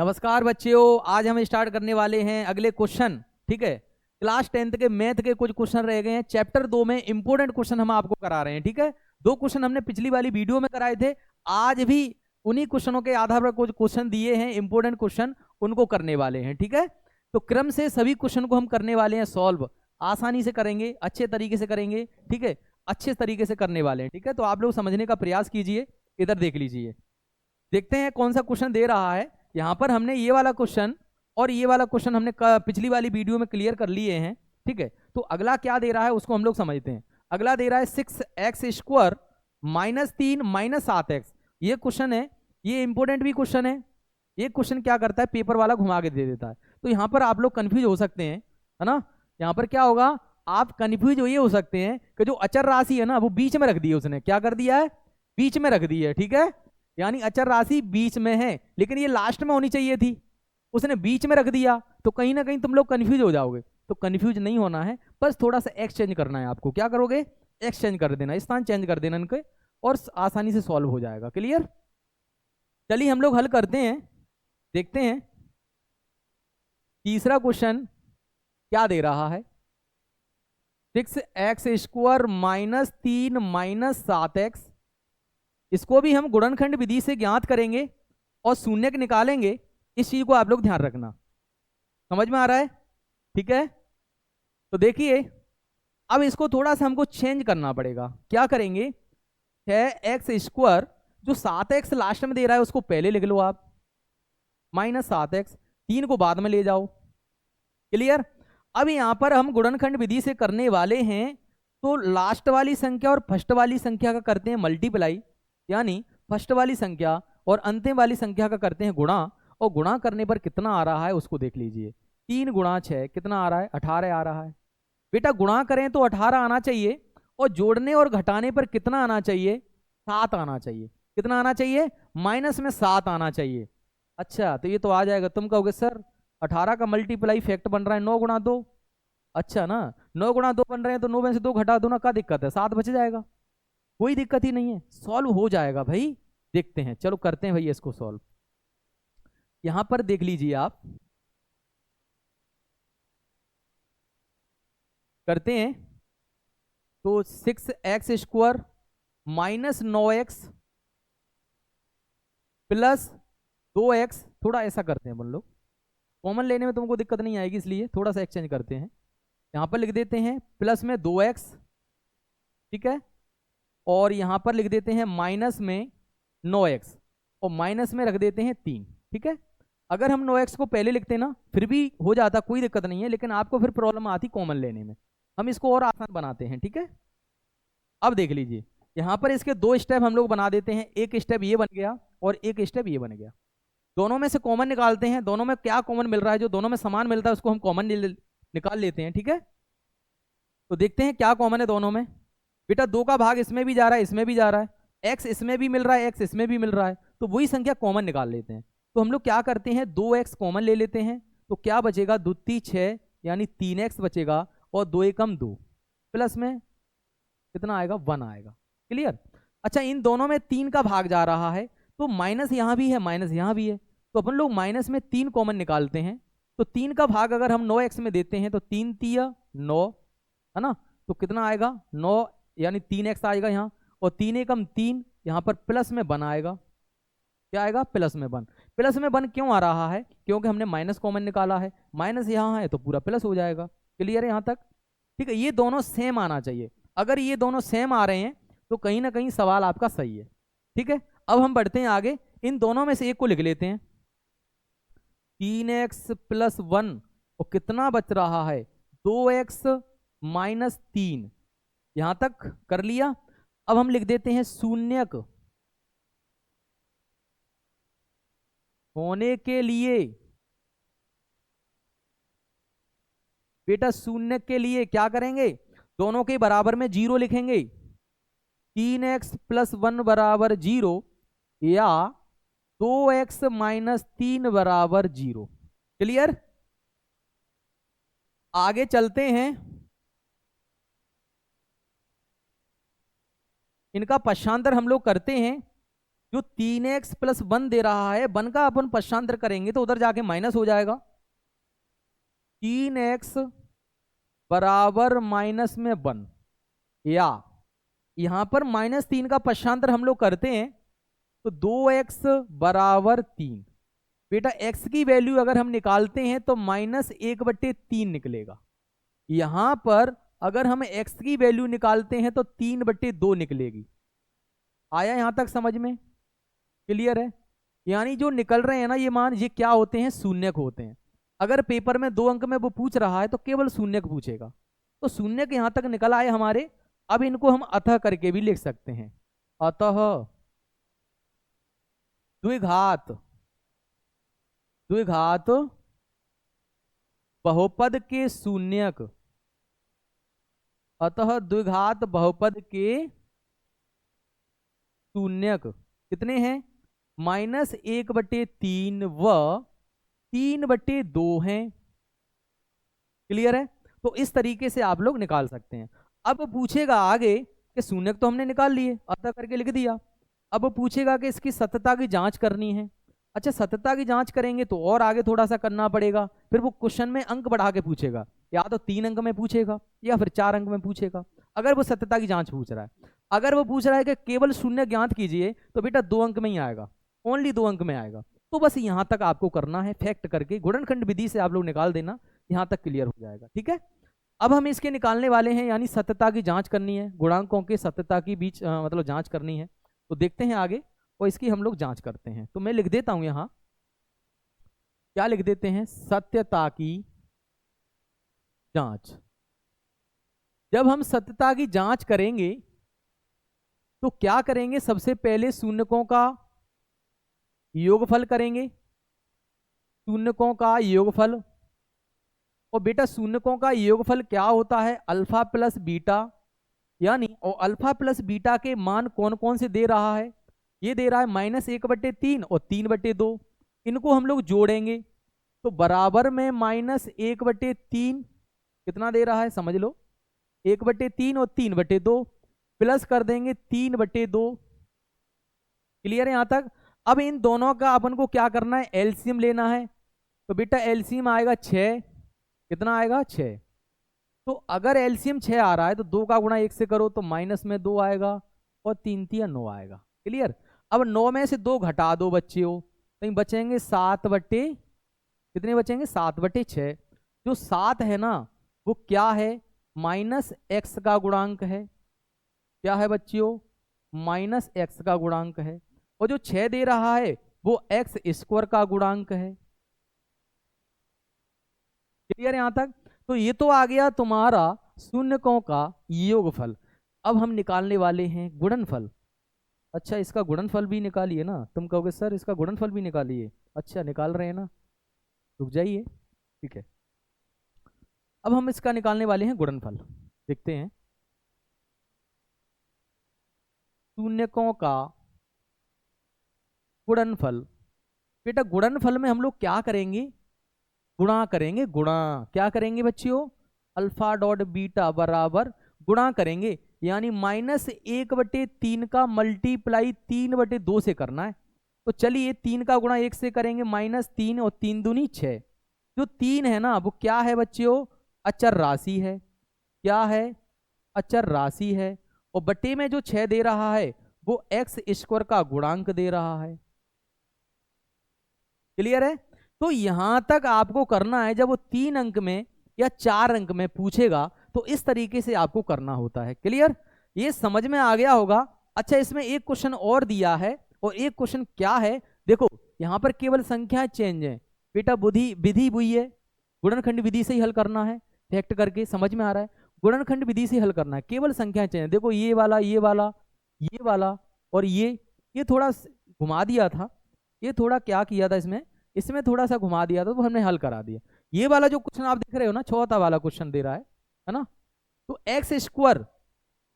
नमस्कार बच्चों, आज हम स्टार्ट करने वाले हैं अगले क्वेश्चन। ठीक है, क्लास 10th के मैथ के कुछ क्वेश्चन रह गए हैं। चैप्टर 2 में इंपोर्टेंट क्वेश्चन हम आपको करा रहे हैं। ठीक है, 2 क्वेश्चन हमने पिछली वाली वीडियो में कराए थे। आज भी उन्हीं क्वेश्चनों के आधार पर कुछ क्वेश्चन दिए हैं, इंपोर्टेंट क्वेश्चन, उनको करने वाले हैं। ठीक है, तो क्रम से सभी क्वेश्चन को हम करने वाले हैं सॉल्व। आसानी से करेंगे, अच्छे तरीके से करेंगे। ठीक है, अच्छे तरीके से करने वाले हैं। ठीक है, तो आप लोग समझने का प्रयास कीजिए। इधर देख लीजिए, देखते हैं कौन सा क्वेश्चन दे रहा है। यहाँ पर हमने ये वाला क्वेश्चन और ये वाला क्वेश्चन हमने पिछली वाली वीडियो में क्लियर कर लिए हैं। ठीक है, तो अगला क्या दे रहा है उसको हम लोग समझते हैं। अगला दे रहा है 6x² -3 -7x। ये क्वेश्चन है, ये इंपोर्टेंट भी क्वेश्चन है। ये क्वेश्चन क्या करता है, पेपर वाला घुमा के दे देता है। तो यहाँ पर आप लोग कंफ्यूज हो सकते हैं, है ना। यहाँ पर क्या होगा, आप कंफ्यूज ये हो सकते हैं कि जो अचर राशि है ना, वो बीच में रख दी है उसने। क्या कर दिया है, बीच में रख दी है। ठीक है, यानी अचर राशि बीच में है, लेकिन ये लास्ट में होनी चाहिए थी, उसने बीच में रख दिया। तो कहीं ना कहीं तुम लोग कंफ्यूज हो जाओगे। तो कंफ्यूज नहीं होना है, बस थोड़ा सा एक्सचेंज करना है आपको। क्या करोगे, एक्सचेंज कर देना, स्थान चेंज कर देना इनके, और आसानी से सॉल्व हो जाएगा। क्लियर, चलिए हम लोग हल करते हैं। देखते हैं तीसरा क्वेश्चन क्या दे रहा है। 6x² -3 -7x। इसको भी हम गुणनखंड विधि से ज्ञात करेंगे और शून्य निकालेंगे। इस चीज को आप लोग ध्यान रखना। समझ में आ रहा है, ठीक है। तो देखिए, अब इसको थोड़ा सा हमको चेंज करना पड़ेगा। क्या करेंगे, 6x², जो 7x लास्ट में दे रहा है उसको पहले लिख लो आप, -7x, 3 को बाद में ले जाओ। क्लियर, अब यहां पर हम गुणनखंड विधि से करने वाले हैं, तो लास्ट वाली संख्या और फर्स्ट वाली संख्या का करते हैं मल्टीप्लाई, यानी फर्स्ट वाली संख्या और अंतिम वाली संख्या का करते हैं गुणा। और गुणा करने पर कितना आ रहा है उसको देख लीजिए। 3 × 6 कितना आ रहा है, 18 आ रहा है। बेटा गुणा करें तो 18 आना चाहिए, और जोड़ने और घटाने पर कितना आना चाहिए, 7 आना चाहिए। कितना आना चाहिए, माइनस में 7 आना चाहिए। अच्छा, तो ये तो आ जाएगा। तुम कहोगे सर 18 का मल्टीप्लाई फैक्ट बन रहा है 9 × 2। अच्छा ना, 9 × 2 बन रहे हैं, तो 9 में से 2 घटा दो ना, क्या दिक्कत है, 7 बच जाएगा। कोई दिक्कत ही नहीं है, सॉल्व हो जाएगा भाई। देखते हैं, चलो करते हैं भैया इसको सॉल्व। यहां पर देख लीजिए आप, करते हैं। तो 6x² -9x +2x, थोड़ा ऐसा करते हैं अपन लोग, कॉमन लेने में तुमको दिक्कत नहीं आएगी, इसलिए थोड़ा सा एक्सचेंज करते हैं। यहां पर लिख देते हैं प्लस में 2x, ठीक है, और यहां पर लिख देते हैं माइनस में 9x, और माइनस में रख देते हैं 3। ठीक है, अगर हम 9x को पहले लिखते ना फिर भी हो जाता, कोई दिक्कत नहीं है, लेकिन आपको फिर प्रॉब्लम आती कॉमन लेने में। हम इसको और आसान बनाते हैं। ठीक है, अब देख लीजिए, यहां पर इसके 2 स्टेप हम लोग बना देते हैं। एक स्टेप ये बन गया और एक स्टेप ये बन गया। दोनों में से कॉमन निकालते हैं। दोनों में क्या कॉमन मिल रहा है, जो दोनों में समान मिलता है उसको हम कॉमन निकाल लेते हैं। ठीक है, तो देखते हैं क्या कॉमन है दोनों में। बेटा 2 का भाग इसमें भी जा रहा है, इसमें भी जा रहा है, x इसमें भी मिल रहा है, x इसमें भी मिल रहा है, तो वही संख्या कॉमन निकाल लेते हैं। तो हम लोग क्या करते हैं, 2x कॉमन ले लेते हैं। तो क्या बचेगा, 2 × 6 यानी 3x बचेगा, और 2 × 2 प्लस में कितना आएगा, 1 आएगा। क्लियर, अच्छा इन दोनों में 3 का भाग जा रहा है, तो माइनस यहाँ भी है, माइनस यहाँ भी है, तो अपन लोग माइनस में 3 कॉमन निकालते हैं। तो 3 का भाग अगर हम 9x में देते हैं, तो 3 × 3 = 9, है ना। तो कितना आएगा, 9 यानी 3x आएगा यहाँ, और 3 × 3 यहाँ पर प्लस में 1 आएगा। क्या आएगा, प्लस में 1। प्लस में 1 क्यों आ रहा है, क्योंकि हमने माइनस कॉमन निकाला है। माइनस यहाँ है तो पूरा प्लस हो जाएगा। क्लियर है यहाँ तक, ठीक है। ये दोनों सेम आना चाहिए। अगर ये दोनों सेम आ रहे हैं तो कहीं ना कहीं सवाल आपका सही है। ठीक है, अब हम बढ़ते हैं आगे। इन दोनों में से एक को लिख लेते हैं, 3x + 1, और कितना बच रहा है, 2x - 3। यहां तक कर लिया। अब हम लिख देते हैं शून्यक होने के लिए। बेटा शून्य के लिए क्या करेंगे, दोनों के बराबर में 0 लिखेंगे। 3x + 1 = 0, या 2x - 3 = 0। क्लियर, आगे चलते हैं। इनका पक्षांतर हम लोग करते हैं। जो 3x प्लस 1 दे रहा है, 1 का अपन पश्चांतर करेंगे तो उधर जाके माइनस हो जाएगा। 3x बराबर माइनस में 1, या यहां पर -3 का पश्चांतर हम लोग करते हैं तो 2x बराबर 3। बेटा x की वैल्यू अगर हम निकालते हैं तो -1/3 निकलेगा। यहां पर अगर हम x की वैल्यू निकालते हैं तो 3/2 निकलेगी। आया यहां तक समझ में? क्लियर है? यानी जो निकल रहे हैं ना ये मान, ये क्या होते हैं? शून्यक होते हैं। अगर पेपर में 2 अंक में वो पूछ रहा है तो केवल शून्यक पूछेगा। तो शून्यक यहां तक निकल आए हमारे। अब इनको हम अतः करके भी लिख सकते हैं। अतः द्विघात बहुपद के शून्यक, अतः द्विघात बहुपद के शून्यक कितने हैं? -1/3 व 3/2 हैं। क्लियर है? तो इस तरीके से आप लोग निकाल सकते हैं। अब पूछेगा आगे कि शून्यक तो हमने निकाल लिए, अतः करके लिख दिया। अब पूछेगा कि इसकी सत्यता की जांच करनी है। अच्छा, सत्यता की जांच करेंगे तो और आगे थोड़ा सा करना पड़ेगा। फिर वो क्वेश्चन में अंक बढ़ा के पूछेगा, या तो 3 अंक में पूछेगा या फिर 4 अंक में पूछेगा, अगर वो सत्यता की जांच पूछ रहा है। अगर वो पूछ रहा है कि केवल शून्य ज्ञात कीजिए तो बेटा 2 अंक में ही आएगा, ओनली 2 अंक में आएगा। तो बस यहां तक आपको करना है, फैक्ट करके गुणनखंड विधि से आप लोग निकाल देना, यहां तक क्लियर हो जाएगा। ठीक है, अब हम इसके निकालने वाले हैं, यानी सत्यता की जांच करनी है, गुणांकों के सत्यता की बीच मतलब जांच करनी है। तो देखते हैं आगे, और इसकी हम लोग जांच करते हैं। तो मैं लिख देता हूं यहां, क्या लिख देते हैं? सत्यता की जांच। जब हम सत्यता की जांच करेंगे तो क्या करेंगे? सबसे पहले शून्यकों का योगफल करेंगे, शून्यकों का योगफल। और बेटा शून्यकों का योगफल क्या होता है? अल्फा प्लस बीटा, यानी और अल्फा प्लस बीटा के मान कौन कौन से दे रहा है? ये दे रहा है -1/3 और 3/2। इनको हम लोग जोड़ेंगे तो बराबर में -1/3 कितना दे रहा है? समझ लो, 1/3 और 3/2 प्लस कर देंगे 3/2। क्लियर है यहां तक? अब इन दोनों का अपन को क्या करना है? एलसीएम लेना है। तो बेटा एलसीएम आएगा 6। कितना आएगा? 6। तो अगर एलसीएम 6 आ रहा है तो 2 का गुणा 1 से करो तो -2 आएगा और 3 3 9 आएगा। क्लियर? अब 9 में से 2 घटा दो बच्चियों, तो बचेंगे 7/, कितने बचेंगे? 7/6। जो 7 है ना वो क्या है? -x का गुणांक है। क्या है बच्चियों? -x का गुणांक है। और जो 6 दे रहा है वो x² का गुणांक है। क्लियर यहां तक? तो ये तो आ गया तुम्हारा शून्यकों का योगफल। अब हम निकालने वाले हैं गुणनफल। अच्छा, इसका गुणनफल भी निकालिए ना। तुम कहोगे सर इसका गुणनफल भी निकालिए। अच्छा, निकाल रहे हैं ना, रुक जाइए। ठीक है, अब हम इसका निकालने वाले हैं गुणनफल। देखते हैं शून्यकों का गुणनफल। बेटा गुणनफल में हम लोग क्या करेंगे? गुणा करेंगे। गुणा क्या करेंगे बच्चियों? अल्फा डॉट बीटा बराबर गुणा करेंगे, यानी -1/3 का मल्टीप्लाई 3/2 से करना है। तो चलिए 3 का गुणा 1 से करेंगे, -3 और 3 दूनी 6। जो 3 है ना वो क्या है बच्चियों? अचर राशि है। क्या है? अचर राशि है। और बटे में जो 6 दे रहा है वो x² का गुणांक दे रहा है। क्लियर है? तो यहां तक आपको करना है। जब वो 3 अंक में या 4 अंक में पूछेगा तो इस तरीके से आपको करना होता है। क्लियर? ये समझ में आ गया होगा। अच्छा, इसमें एक क्वेश्चन और दिया है, और एक क्वेश्चन क्या है देखो, यहां पर केवल संख्या चेंज है। बेटा बुद्धि विधि हुई है, गुणनखंड विधि से ही हल करना है। फैक्ट करके समझ में आ रहा है? गुणनखंड विधि से हल करना है, केवल संख्या चेंज है। देखो ये वाला, ये वाला, ये वाला और ये थोड़ा घुमा दिया था। ये थोड़ा क्या किया था, इसमें थोड़ा सा घुमा दिया था तो हमने हल करा दिया। ये वाला जो क्वेश्चन आप देख रहे हो ना, चौथा वाला क्वेश्चन दे रहा है ना। तो x²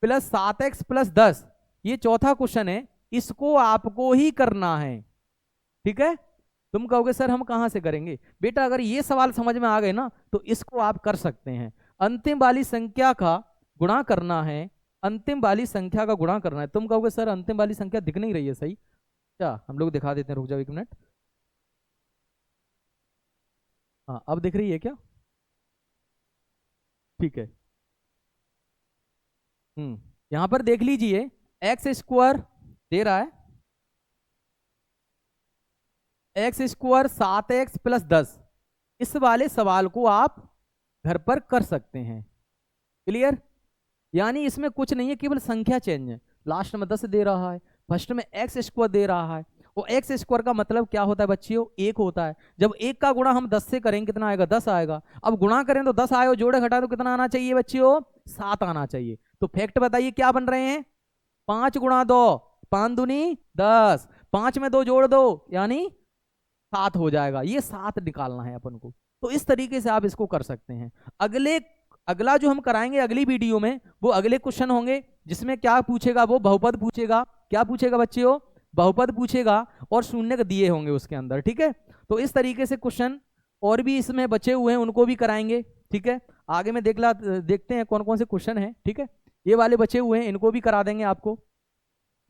प्लस 7x प्लस 10, ये चौथा क्वेश्चन है, इसको आपको ही करना है। ठीक है? तुम कहोगे सर हम कहां से करेंगे? बेटा अगर ये सवाल समझ में आ गए ना तो इसको आप कर सकते हैं। अंतिम वाली संख्या का गुणा करना है, अंतिम वाली संख्या का गुणा करना है। तुम कहोगे सर अंतिम वाली संख्या दिख नहीं रही है। सही, क्या हम लोग दिखा देते हैं, रुक जाओ 1 मिनट। हाँ अब दिख रही है क्या? ठीक है। यहाँ पर देख लीजिए, एक्स स्क्वायर दे रहा है, एक्स स्क्वायर 7x + 10। इस वाले सवाल को आप घर पर कर सकते हैं। क्लियर? यानी इसमें कुछ नहीं है, केवल संख्या चेंज है। लास्ट में 10 दे रहा है, फर्स्ट में एक्स स्क्वायर दे रहा है। वो एक्स स्क्वायर का मतलब क्या होता है बच्चियों? 1 होता है। जब 1 का गुणा हम 10 से करेंगे कितना आएगा? 10 आएगा। अब गुणा करें तो 10 आए, जोड़े घटा तो कितना आना चाहिए बच्चियों? 7 आना चाहिए। तो फैक्ट बताइए क्या बन रहे हैं? 5 × 2, 5 दूनी 10, 5 में 2 जोड़ दो यानी 7 हो जाएगा। ये 7 निकालना है अपन को। तो इस तरीके से आप इसको कर सकते हैं। अगला जो हम कराएंगे अगली वीडियो में, वो अगले क्वेश्चन होंगे जिसमें क्या पूछेगा? वो बहुपद पूछेगा। क्या पूछेगा बच्चियों? बहुपद पूछेगा, और शून्य दिए होंगे उसके अंदर। ठीक है, तो इस तरीके से क्वेश्चन और भी इसमें बचे हुए हैं, उनको भी कराएंगे। ठीक है, आगे में देखते हैं कौन कौन से क्वेश्चन हैं। ठीक है, ये वाले बचे हुए हैं, इनको भी करा देंगे आपको।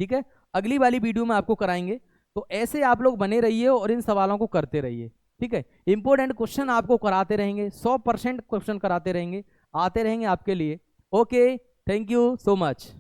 ठीक है, अगली वाली वीडियो में आपको कराएंगे। तो ऐसे आप लोग बने रहिए और इन सवालों को करते रहिए। ठीक है, इंपॉर्टेंट क्वेश्चन आपको कराते रहेंगे, 100% क्वेश्चन कराते रहेंगे, आते रहेंगे आपके लिए। Okay, thank you so much.